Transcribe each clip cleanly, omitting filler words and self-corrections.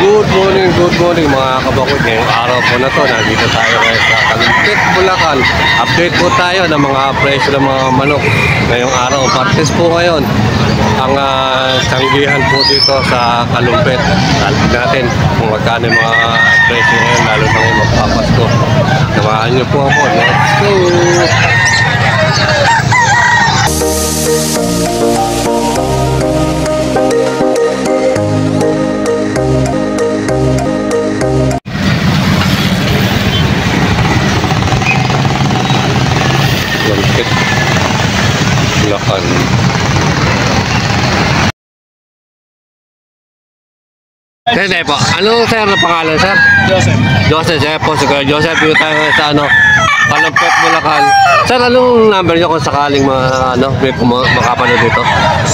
Good morning mga kabakod. Ngayong araw po na to, nandito tayo ngayon sa Kalumpit, Bulacan. Update po tayo ng mga presyo ng mga manok. Ngayong araw, Martes po ngayon, ang tanggihan po dito sa Kalumpit. Alamin natin kung magkano yung mga presyo ngayon, lalo na ngayon magpapasko. Samahan niyo po ako. Let's go! Kalumpit, Bulacan. Sir, po. Ano sir na pangalan, sir? Joseph, sir po. Si Joseph, yung tayo sa Kalumpit, Bulacan. Sir, anong number nyo kung sakaling may makapanood dito?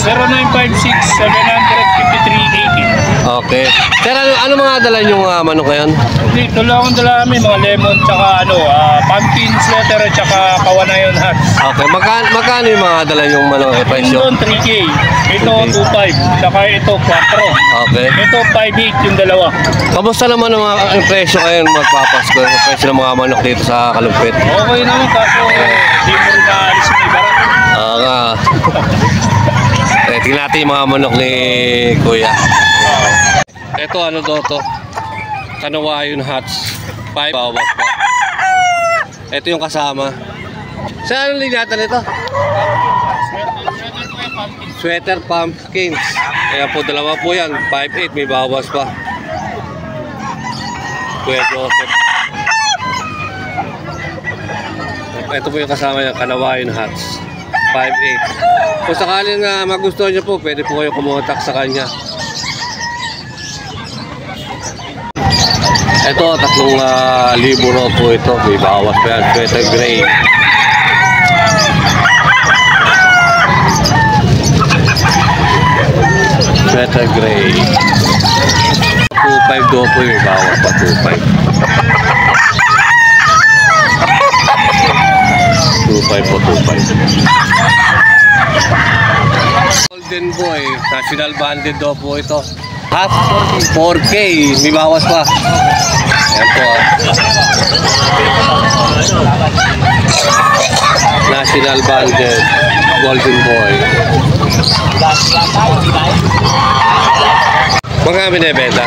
0956-753-80. Okay. Sir, ano mga dala nyo manok ngayon? Dito lang ang dala namin, mga lemon, tsaka pumpkin sweater, tsaka kawanayon hat. Okay, magkano yung mga dala nyo manok presyo? Ito 3K, ito 2.5, tsaka ito 4. Okay. Ito 5.8 yung dalawa. Kamusta naman ang mga presyo ngayon magpapasko? Yung presyo ng mga manok dito sa Kalumpit? Okay naman, kaso di mo rin naalis yung ibarat. nga. Tingnan natin yung mga manok ni Kuya. Ito ano to? Kanawayon Hats. 5 bawas pa. Ito yung kasama. Saan ang linyata nito? Sweater pumpkins. Ayan po, dalawa po yan. 5.8, may bawas pa. Kuya Joseph. Ito po yung kasama niya, Kanawayon Hats. 5.8. Kung sakaling magustuhan niyo po, pwede po kayo kumontak sa kanya. Ito, 3,000 raw po ito. May bawas pa yan. Sweater gray. Sweater gray. 2.5 daw po. May bawas pa. 2.5. 2.5 po. 2.5. Golden Boy. National Banded daw po ito. Half 4K. May bawas pa. Ayan po. National Banded Golden Boy. Mga binibenta?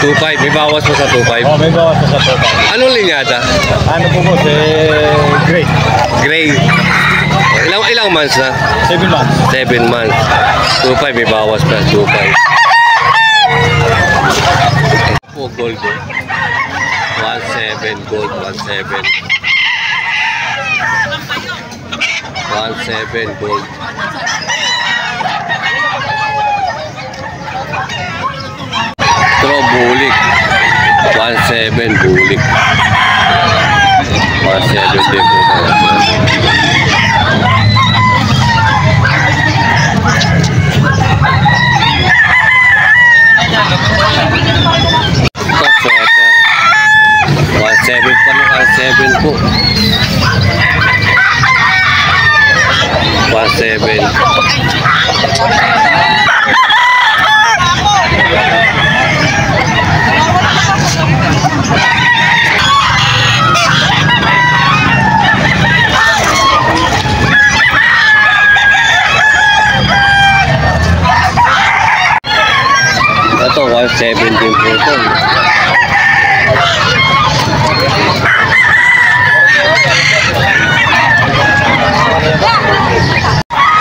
2.5. May bawas po sa 2.5. Oh, may bawas sa 2.5. Anong linyata? Ano po po? Gray. Gray. Ilang months na? 7 months. 7 months. 2.5 may bawas pa. 2.5. Po gold. 1.7 gold. 1.7. 1.7 gold. Pero bulik. 1.7 bulik. 1.7 din po. Ito sweater. 1.7 pa no. 1.7 po. 1.7. Ito 1.7 din po ito.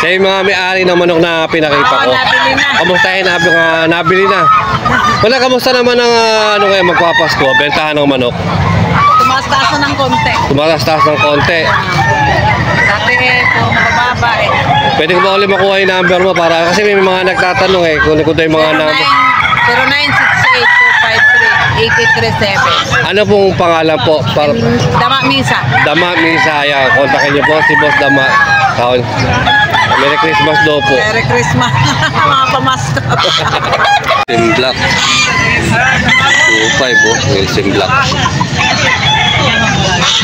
Sa yung mga may-ari ng manok na pinakita ko. Kamustahin nabili na. Wala, kamusta naman ang ngayon magpapasko? Bentahan ng manok. Tumaas-taas na ng konti. Tumaas-taas ng konti. Dati po mababa eh. Pwede ko ba ulit makuha yung number mo para kasi may mga nagtatanong eh kung ito yung mga number. 0968-253-837. Ano pong pangalan po? Dama Misa. Dama Misa. Ayan, kontakin niyo po si Boss Dama. Merry Christmas daw po. Merry Christmas. Mga pamasko. Wilson Black. 2.5 oh. Wilson Black.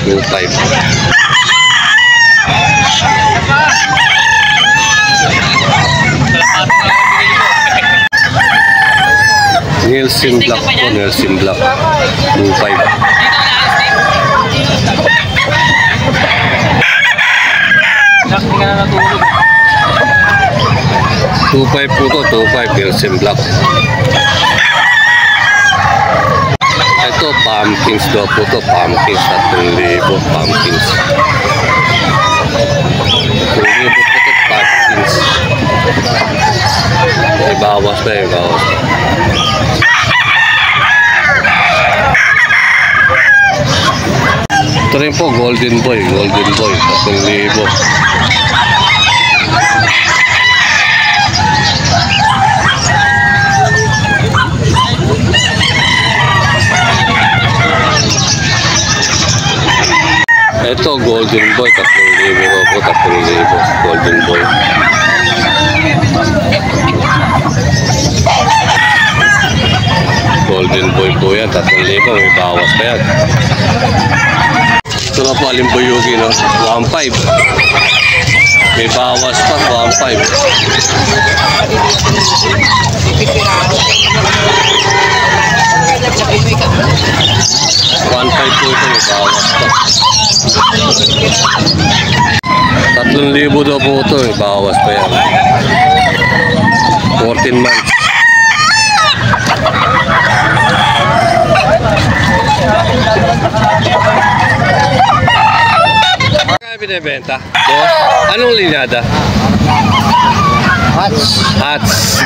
2.5. Nelson Black po, Nelson Black. 2.5. Hindi ka na natulog. 2.5 po to, 2.5 Nelson Black. Ito, pumpkins daw po to, pumpkins, 3,000 pumpkins. 2,000 po to, pumpkins. Ibawas na, ibawas na. Ito rin po, Golden Boy, 3,000. Ito, Golden Boy, 3,000 po, 3,000, Golden Boy. Golden Boy po yan, 3,000, may bawas pa yan. Ito na po, Alimbuyugi, no? 1.5. May bawas pa, 1.5. 1.5 po ito, may bawas pa. 3,000 daw po ito, may bawas pa yan. 14 months. Kaya binibenta? Boss? Anong linyada? Hats.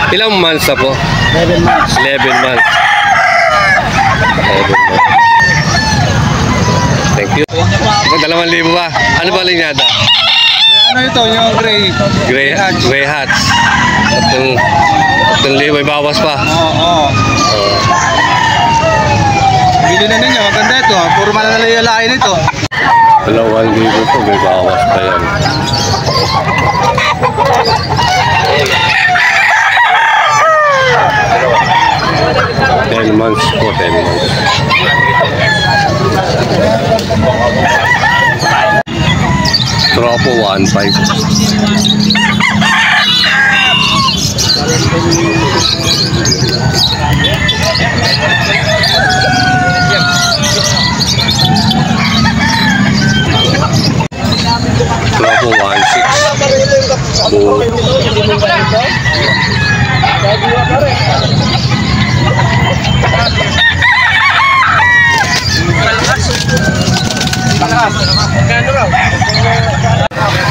Ilang months na po? 11 months. 11 months. Thank you. 2,000 ba? Ano ba linyada? Ano ito? Yung gray. Gray hats. 3,000, may bawas pa. Oo. Bili na ninyo. Maganda ito. Puro malalalain ito. 2,000 po, may bawas pa yan. 10 months po, 10 months. Straw po, 1.5. Straw po, 1.6. Buo.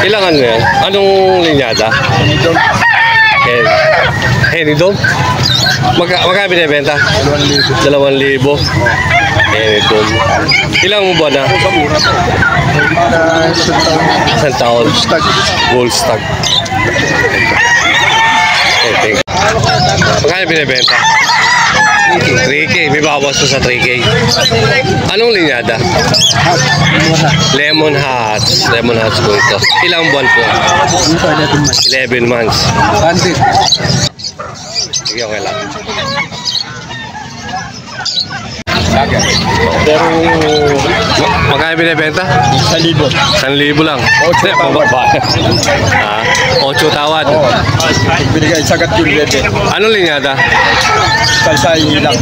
Ilang ano yan? Anong linyada? Henidom? Magkano binibenta? 2,000. Henidom. Ilang buwan na? Isang taon. Gold stag. Okay, magkano binibenta? 3K, may bawas po sa 3K. Anong linyada? Lemon Hats. Lemon Hats po ito. Ilang buwan po? 11 months. Sige, okay lang. Pero, magkano binibenta? 1,000. 1,000 lang. 8 tawad. 8 tawad. Binigay sagat yung bebe. Anong linyada? Salsayin lang.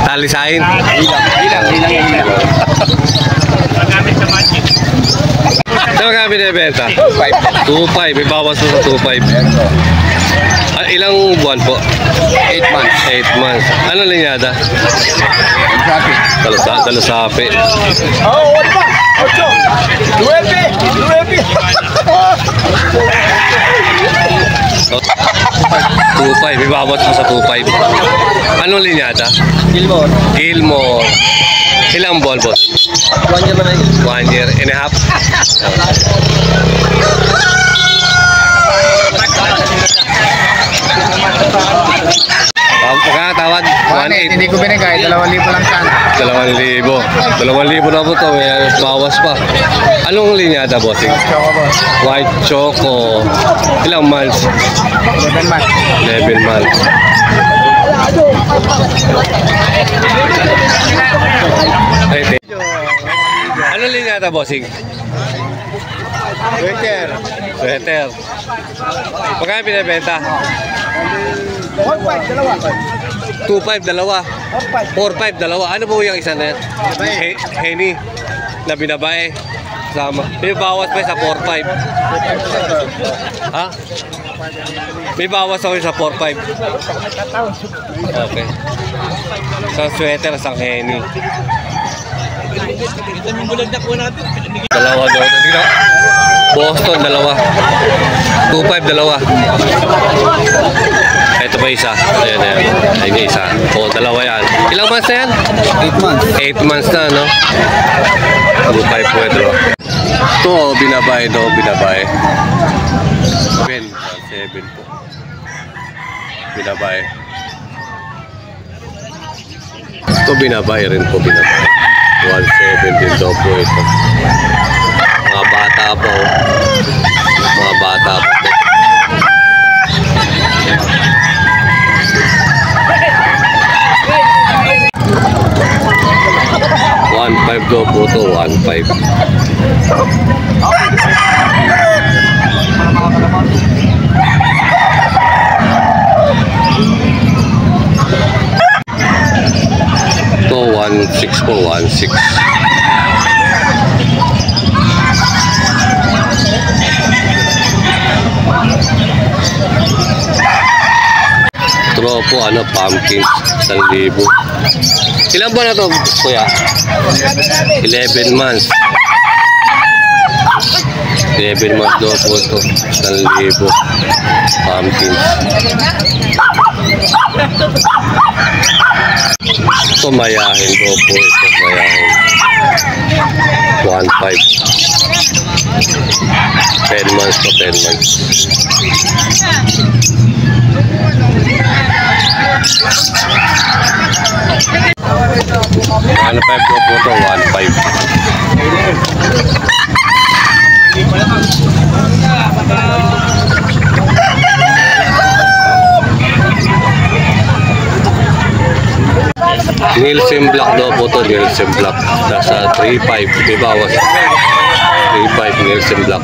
Talisain? Ilang. Saan magkano binibenta? 2.5. May bawas po sa 2.5. Ilang buwan po? 8 months. 8 months. Anong linyada? Talusapi. Oh, what pa? 8. 9. 2.5. May bawas po sa 2.5. Anong linyada? Gilmore. Ilang buwan po? 1 year man. 1 year and a half. Pagkakatawad, 1.8. Hindi ko binigay, 2,000 lang sana. 2,000. 2,000 na po ito. May bawas pa. Anong linyada, bossing? Choco boss. White Choco. Ilang months? 11 months. 11 months. Ay, anong linyada, bossing? Waiter. Sweater. Pagkano binibenta? 2.5 dalawa. 4.5 dalawa. Ano po yung isa na yan? Henny na binabae. Sama. May bawas pa sa 4.5. Ha? May bawas ako sa 4.5. Okay. Isang sweater, isang Henny. Dalawa daw. Tignan. Boston, dalawa. 2.5 dalawa. Ito pa isa. Ayan, ayan. Ayun isa. O, dalawa yan. Ilang months na yan? 8 months. 8 months na, no? 2.5 po ito. Ito, binabae daw, binabae. 7 po. Binabae. Ito, binabae rin po, binabae. 1.7 din daw po ito. Mga bata po. Mga bata po. $1.5 daw po ito, 1.5. Ito, 1.6 po, 1.6. Ito po, ano, pumpkin, 1,000. Ilan ba na ito, kuya? 11 months. 11 months daw po ito. 1,000. Pumpkin. Ito mayahin daw po ito. Mayahin. 1.5. 10 months po, 10 months. Ano 5 daw po ito? 1.5. Nielsen Black daw po ito. Nielsen Black. Nasa 3.5. May bawas. 3.5 Nielsen Black.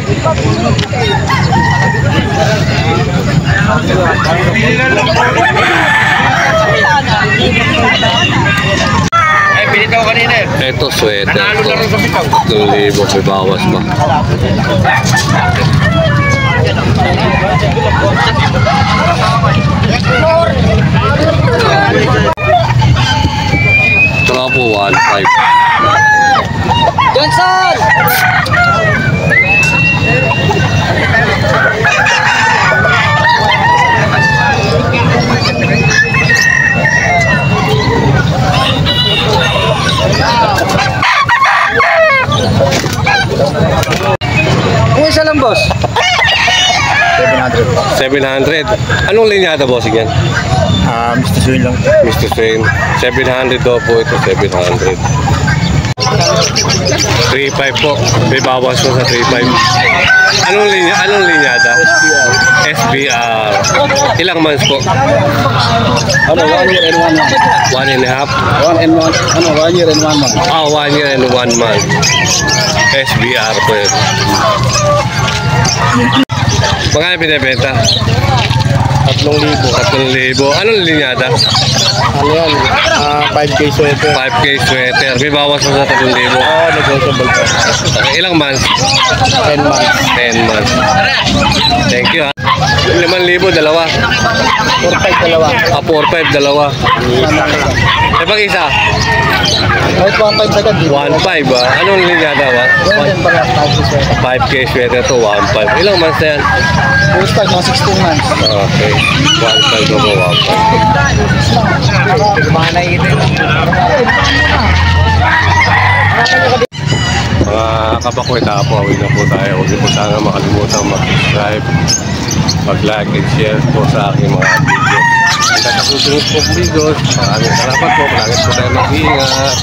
Ay, pinitaw kanina eh. Ito, sweater. Nanalo na rin sa pitaw. 2,000. May bawas pa. Ito po, 1.5. Johnson! Kung isa lang, boss. 700. Anong linyada, bossing yan? Mr. Swin lang. Mr. Swain. 700 daw po ito, 700. 3.5 po. May bawas po sa 3.5. Anong linyada? SBR. Ilang months po? 1 year and 1 month. 1.5. 1 year and 1 month. 1 year and 1 month. SBR po yun. Magkano binibenta? 3,000. Anong linyada? Ano yan? 5K sweater. 5K sweater. May bawas mo sa 3,000. Negotiable pa. Okay, ilang months? 10 months. 10 months. Thank you, ha. 5,000, dalawa. 4-5 dalawa. 4.5, dalawa. Eh, pag isa? Kahit 1.5 agad. 1.5, ha. Anong linyada, ha? Yan din pala 5K sweater. 5K sweater to 1.5. Ilang months na yan? Full start, mga 16 months. Okay. 1.5 to 1.5. Mga naiitin. Mga kabakoy tapo, huwag na po tayo. Huwag niyo po sana makalimutan mag-subscribe, mag-like and share po sa aking mga video. Hanggang sa susunod po videos. Maraming salamat po. Palagi po tayo mag-iingat.